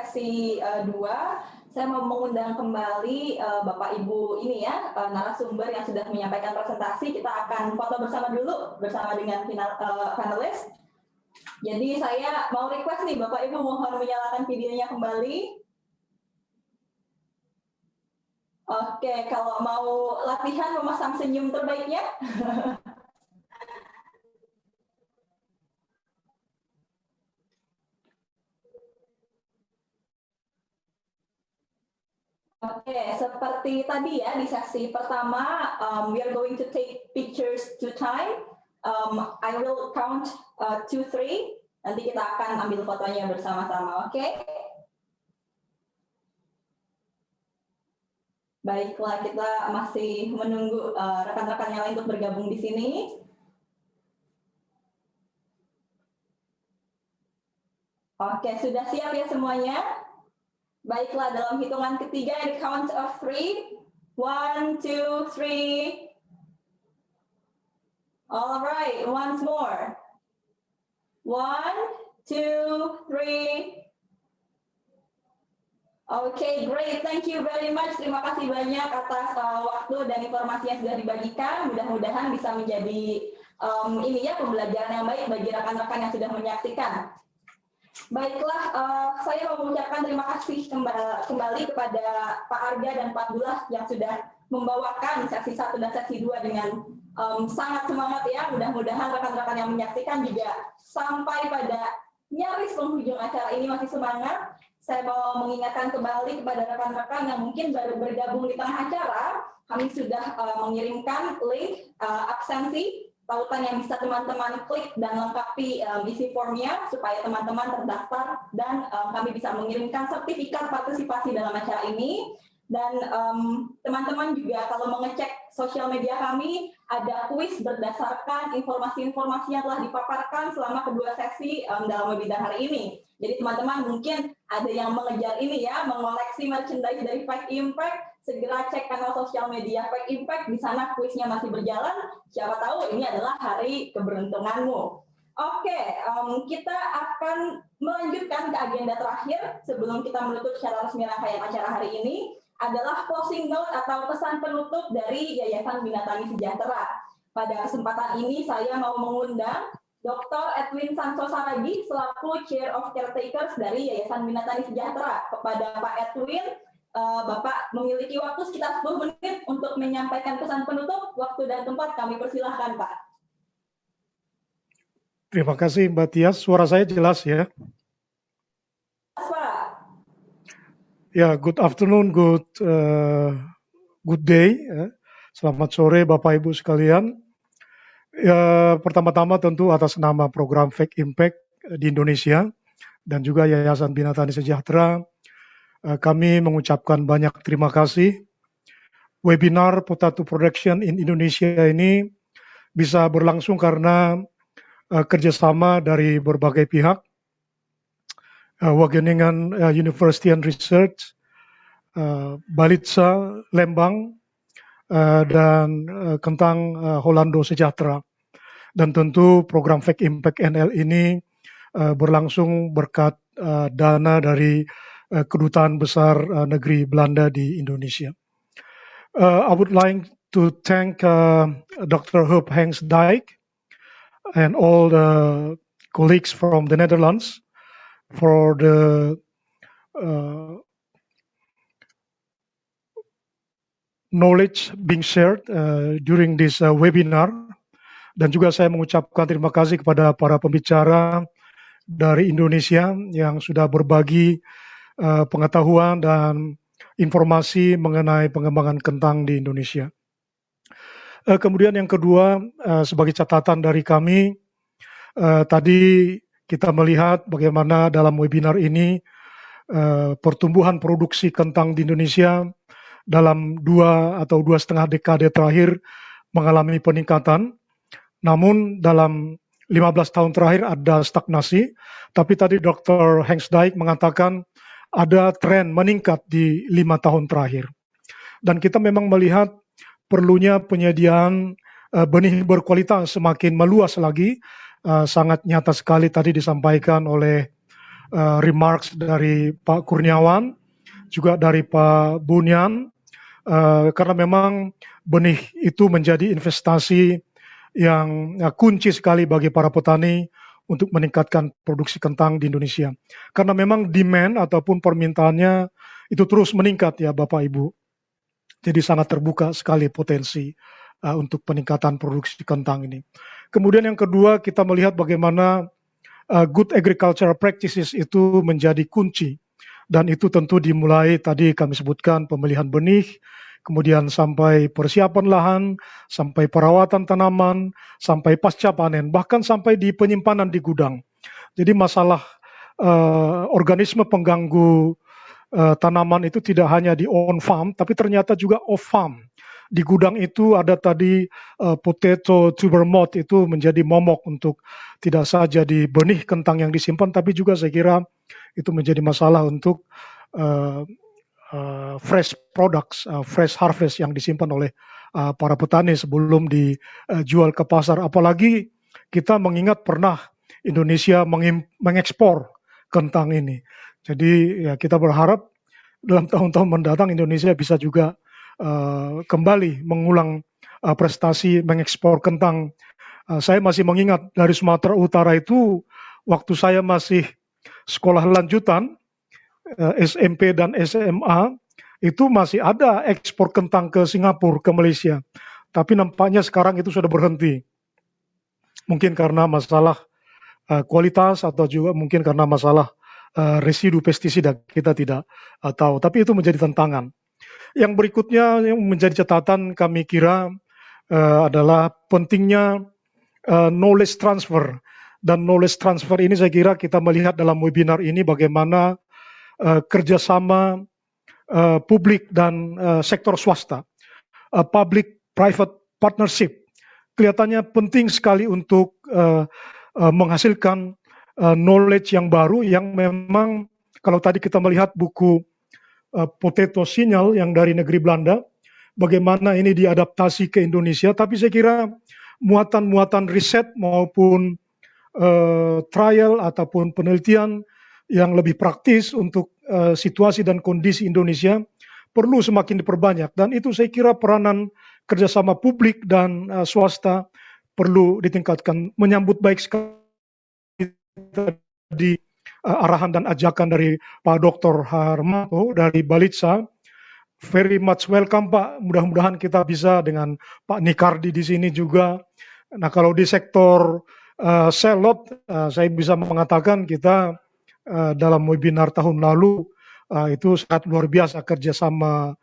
sesi 2. Saya mau mengundang kembali Bapak Ibu ini ya, narasumber yang sudah menyampaikan presentasi. Kita akan foto bersama dulu bersama dengan panelis. Jadi saya mau request nih Bapak Ibu mohon menyalakan videonya kembali. Oke, kalau mau latihan memasang senyum terbaiknya. Oke, seperti tadi ya di sesi pertama, we are going to take pictures 2 times. I will count 2, 3. Nanti kita akan ambil fotonya bersama-sama, oke? Baiklah, kita masih menunggu rekan-rekan yang lain untuk bergabung di sini. Oke, sudah siap ya semuanya? Baiklah, dalam hitungan ketiga, the count of 3. 1, 2, 3. All right, once more. 1, 2, 3. Oke, great. Thank you very much. Terima kasih banyak atas waktu dan informasi yang sudah dibagikan. Mudah-mudahan bisa menjadi ini ya pembelajaran yang baik bagi rekan-rekan yang sudah menyaksikan. Baiklah, saya mau mengucapkan terima kasih kembali kepada Pak Arga dan Pak Abdullah yang sudah membawakan sesi 1 dan sesi 2 dengan sangat semangat ya. Mudah-mudahan rekan-rekan yang menyaksikan juga sampai pada nyaris penghujung acara ini masih semangat. Saya mau mengingatkan kembali kepada rekan-rekan yang mungkin baru bergabung di tengah acara, kami sudah mengirimkan link absensi tautan yang bisa teman-teman klik dan lengkapi isi formnya supaya teman-teman terdaftar dan kami bisa mengirimkan sertifikat partisipasi dalam acara ini. Dan teman-teman juga kalau mengecek sosial media kami ada kuis berdasarkan informasi-informasi yang telah dipaparkan selama kedua sesi dalam webinar hari ini. Jadi teman-teman mungkin ada yang mengejar ini ya, mengoleksi merchandise dari Pack Impact, segera cek kanal sosial media Pack Impact, di sana kuisnya masih berjalan, siapa tahu ini adalah hari keberuntunganmu. Oke, kita akan melanjutkan ke agenda terakhir sebelum kita menutup secara resmi rangkaian acara hari ini, adalah closing note atau pesan penutup dari Yayasan Bina Tani Sejahtera. Pada kesempatan ini saya mau mengundang Dr. Edwin Sanso Saragi selaku Chair of Caretakers dari Yayasan Bina Tani Sejahtera. Kepada Pak Edwin, Bapak memiliki waktu sekitar 10 menit untuk menyampaikan pesan penutup. Waktu dan tempat kami persilahkan, Pak. Terima kasih, Mbak Tias. Suara saya jelas ya? Pak. Ya, good afternoon, good day. Selamat sore, Bapak Ibu sekalian. Ya, pertama-tama tentu atas nama program Fake Impact di Indonesia dan juga Yayasan Bina Tani Sejahtera, kami mengucapkan banyak terima kasih. Webinar Potato Production in Indonesia ini bisa berlangsung karena kerjasama dari berbagai pihak, Wageningen University and Research, Balitsa Lembang, dan Kentang Holando Sejahtera. Dan tentu program Fake Impact NL ini berlangsung berkat dana dari Kedutaan Besar Negeri Belanda di Indonesia. I would like to thank Dr. Huub Hengsdijk and all the colleagues from the Netherlands for the knowledge being shared during this webinar. Dan juga saya mengucapkan terima kasih kepada para pembicara dari Indonesia yang sudah berbagi pengetahuan dan informasi mengenai pengembangan kentang di Indonesia. Kemudian yang kedua, sebagai catatan dari kami, tadi kita melihat bagaimana dalam webinar ini pertumbuhan produksi kentang di Indonesia dalam 2 atau 2,5 dekade terakhir mengalami peningkatan. Namun dalam 15 tahun terakhir ada stagnasi, tapi tadi Dr. Hengsdijk mengatakan ada tren meningkat di 5 tahun terakhir. Dan kita memang melihat perlunya penyediaan benih berkualitas semakin meluas lagi, sangat nyata sekali tadi disampaikan oleh remarks dari Pak Kurniawan, juga dari Pak Bunyan, karena memang benih itu menjadi investasi yang kunci sekali bagi para petani untuk meningkatkan produksi kentang di Indonesia. Karena memang demand ataupun permintaannya itu terus meningkat ya Bapak Ibu. Jadi sangat terbuka sekali potensi untuk peningkatan produksi kentang ini. Kemudian yang kedua, kita melihat bagaimana good agricultural practices itu menjadi kunci. Dan itu tentu dimulai tadi kami sebutkan pemilihan benih, kemudian sampai persiapan lahan, sampai perawatan tanaman, sampai pasca panen, bahkan sampai di penyimpanan di gudang. Jadi masalah organisme pengganggu tanaman itu tidak hanya di on farm, tapi ternyata juga off farm. Di gudang itu ada tadi potato tuber moth itu menjadi momok untuk tidak saja di benih kentang yang disimpan, tapi juga saya kira itu menjadi masalah untuk fresh products, fresh harvest yang disimpan oleh para petani sebelum dijual ke pasar. Apalagi kita mengingat pernah Indonesia mengekspor kentang ini. Jadi ya kita berharap dalam tahun-tahun mendatang Indonesia bisa juga kembali mengulang prestasi mengekspor kentang. Saya masih mengingat dari Sumatera Utara itu waktu saya masih sekolah lanjutan SMP dan SMA itu masih ada ekspor kentang ke Singapura, ke Malaysia. Tapi nampaknya sekarang itu sudah berhenti. Mungkin karena masalah kualitas atau juga mungkin karena masalah residu pestisida, kita tidak tahu. Tapi itu menjadi tantangan. Yang berikutnya yang menjadi catatan kami kira adalah pentingnya knowledge transfer. Dan knowledge transfer ini saya kira kita melihat dalam webinar ini bagaimana kerjasama publik dan sektor swasta, public-private partnership, kelihatannya penting sekali untuk menghasilkan knowledge yang baru yang memang kalau tadi kita melihat buku Potato Signal yang dari negeri Belanda, bagaimana ini diadaptasi ke Indonesia, tapi saya kira muatan-muatan riset maupun trial ataupun penelitian yang lebih praktis untuk situasi dan kondisi Indonesia perlu semakin diperbanyak. Dan itu saya kira peranan kerjasama publik dan swasta perlu ditingkatkan. Menyambut baik sekali di arahan dan ajakan dari Pak Dr. Harmanto dari Balitsa. Very much welcome Pak. Mudah-mudahan kita bisa dengan Pak Nikardi di sini juga. Nah kalau di sektor selot, saya bisa mengatakan kita dalam webinar tahun lalu itu sangat luar biasa kerjasama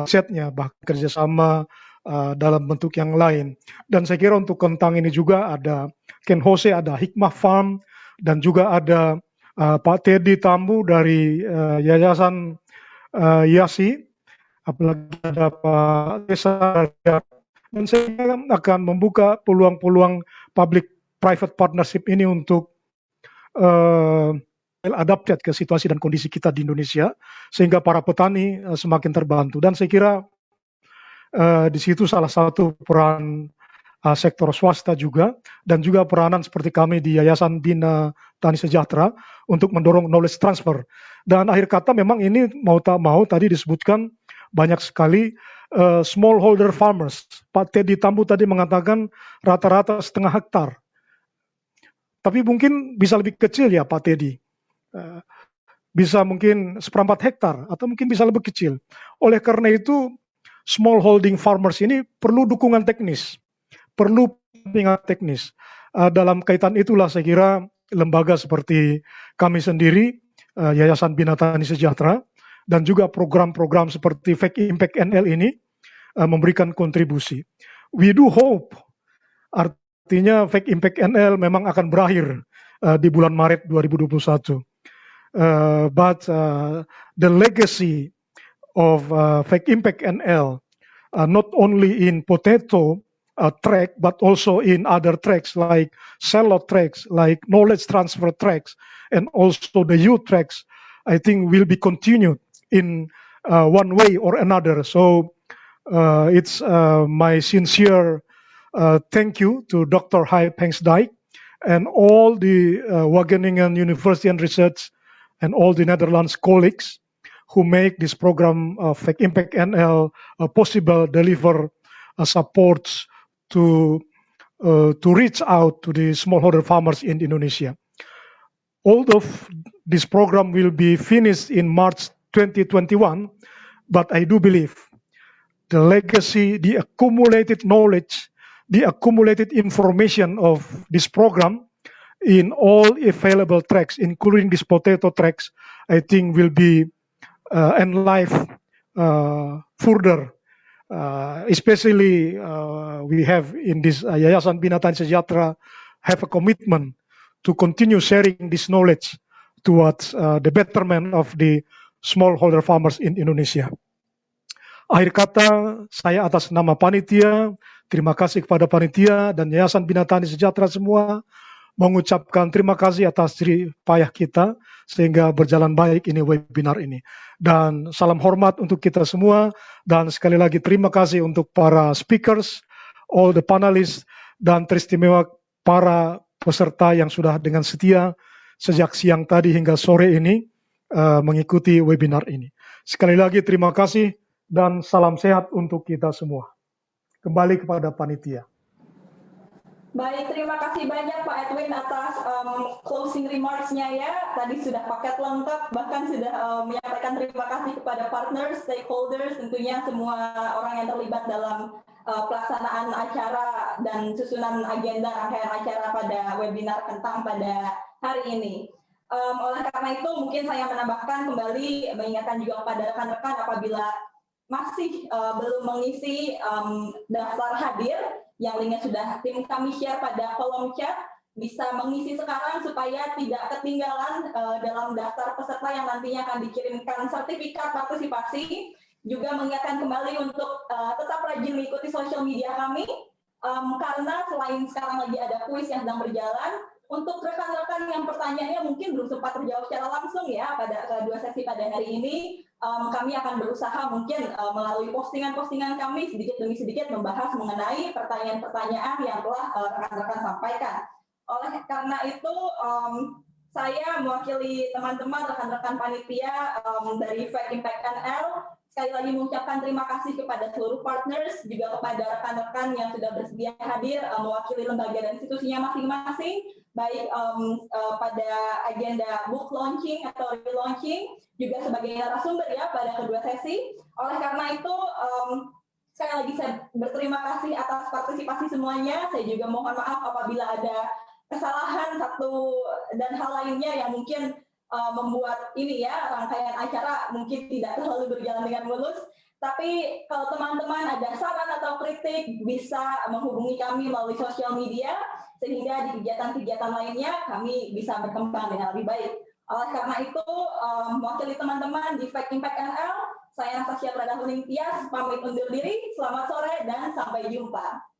setnya, bahkan kerjasama dalam bentuk yang lain. Dan saya kira untuk kentang ini juga ada Ken Jose, ada Hikmah Farm, dan juga ada Pak Teddy Tambu dari Yayasan Yasi, apalagi ada Pak Desa, dan saya akan membuka peluang-peluang public-private partnership ini untuk adapted ke situasi dan kondisi kita di Indonesia, sehingga para petani semakin terbantu. Dan saya kira di situ salah satu peran sektor swasta juga, dan juga peranan seperti kami di Yayasan Bina Tani Sejahtera untuk mendorong knowledge transfer. Dan akhir kata memang ini mau tak mau tadi disebutkan banyak sekali smallholder farmers. Pak Teddy Tambu tadi mengatakan rata-rata setengah hektar. Tapi mungkin bisa lebih kecil ya Pak Teddy. Bisa mungkin 1/4 hektar atau mungkin bisa lebih kecil. Oleh karena itu smallholding farmers ini perlu dukungan teknis, perlu pendampingan teknis. Dalam kaitan itulah saya kira lembaga seperti kami sendiri, Yayasan Bina Tani Sejahtera, dan juga program-program seperti Fake Impact NL ini memberikan kontribusi. We do hope, artinya Fake Impact NL memang akan berakhir di bulan Maret 2021. But the legacy of Fake Impact NL, not only in potato track, but also in other tracks like shallot tracks, like knowledge transfer tracks, and also the youth tracks, I think will be continued in one way or another. So it's my sincere thank you to Dr. Huip Hengsdijk and all the Wageningen University and Research and all the Netherlands colleagues who make this program Fact Impact NL possible, deliver supports to reach out to the smallholder farmers in Indonesia. Although this program will be finished in March 2021, but I do believe the legacy, the accumulated knowledge, the accumulated information of this program in all available tracks, including these potato tracks, I think will be enlivened further. Especially we have in this Yayasan Bina Tani Sejahtera have a commitment to continue sharing this knowledge towards the betterment of the smallholder farmers in Indonesia. Akhir kata, saya atas nama panitia, terima kasih kepada panitia dan Yayasan Bina Tani Sejahtera semua, mengucapkan terima kasih atas jerih payah kita sehingga berjalan baik ini webinar ini. Dan salam hormat untuk kita semua, dan sekali lagi terima kasih untuk para speakers, all the panelists, dan teristimewa para peserta yang sudah dengan setia sejak siang tadi hingga sore ini mengikuti webinar ini. Sekali lagi terima kasih dan salam sehat untuk kita semua. Kembali kepada panitia. Baik, terima kasih banyak Pak Edwin atas closing remarks-nya ya. Tadi sudah paket lengkap, bahkan sudah menyampaikan terima kasih kepada partners, stakeholders, tentunya semua orang yang terlibat dalam pelaksanaan acara dan susunan agenda rangkaian acara pada webinar Kentang pada hari ini. Oleh karena itu, mungkin saya menambahkan kembali, mengingatkan juga kepada rekan-rekan apabila masih belum mengisi daftar hadir, yang linknya sudah tim kami share pada kolom chat, bisa mengisi sekarang supaya tidak ketinggalan dalam daftar peserta yang nantinya akan dikirimkan sertifikat partisipasi. Juga mengingatkan kembali untuk tetap rajin mengikuti sosial media kami, karena selain sekarang lagi ada kuis yang sedang berjalan, untuk rekan-rekan yang pertanyaannya mungkin belum sempat terjawab secara langsung ya pada kedua sesi pada hari ini, kami akan berusaha mungkin melalui postingan-postingan kami sedikit demi sedikit membahas mengenai pertanyaan-pertanyaan yang telah rekan-rekan sampaikan. Oleh karena itu, saya mewakili teman-teman rekan-rekan panitia dari Fact Impact NL, sekali lagi mengucapkan terima kasih kepada seluruh partners, juga kepada rekan-rekan yang sudah bersedia hadir mewakili lembaga dan institusinya masing-masing, baik pada agenda book launching atau relaunching, juga sebagai narasumber ya pada kedua sesi. Oleh karena itu, sekali lagi saya berterima kasih atas partisipasi semuanya. Saya juga mohon maaf apabila ada kesalahan satu dan hal lainnya yang mungkin membuat ini ya rangkaian acara mungkin tidak terlalu berjalan dengan mulus. Tapi kalau teman-teman ada saran atau kritik bisa menghubungi kami melalui sosial media sehingga di kegiatan-kegiatan lainnya kami bisa berkembang dengan lebih baik. Oleh karena itu, mewakili teman-teman di Fact Impact NL, saya Anastasia Pradahuning Tias pamit undur diri. Selamat sore dan sampai jumpa.